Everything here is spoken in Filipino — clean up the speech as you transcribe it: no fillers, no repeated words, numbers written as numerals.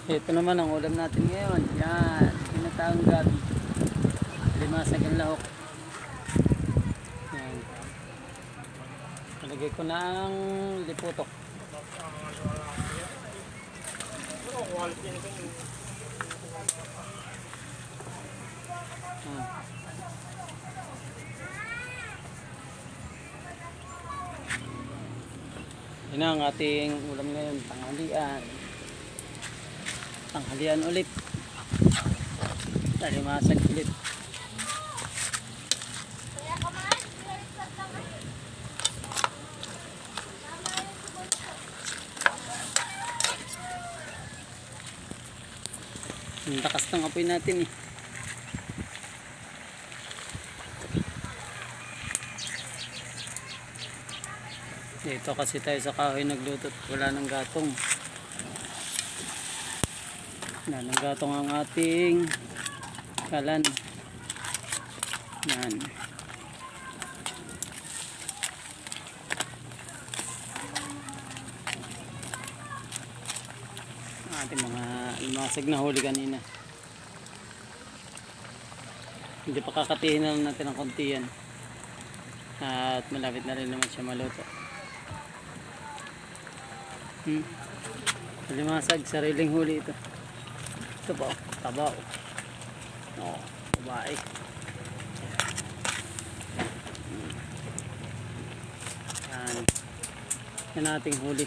Ito naman ang ulam natin ngayon. Yan, tinatawang gabi. Limasag ang lahok. Yan. Nalagay ko na ang liputok. Yan ang ating ulam ngayon, tanghalian. Tanghalian ulit. Talimasag ulit. Ang lakas ng apoy natin eh. Dito kasi tayo sa kahoy nagluto at wala ng gatong. Wala ng gatong ang ating kalan. Yan. Ating mga limasag na huli kanina. Hindi pa kakatihin na lang natin ng konti yan. At malapit na rin naman siya maluto. Limasag, sariling huli ito. Ito po, tabaw. Oh, babae. Yan. Yan ating huli.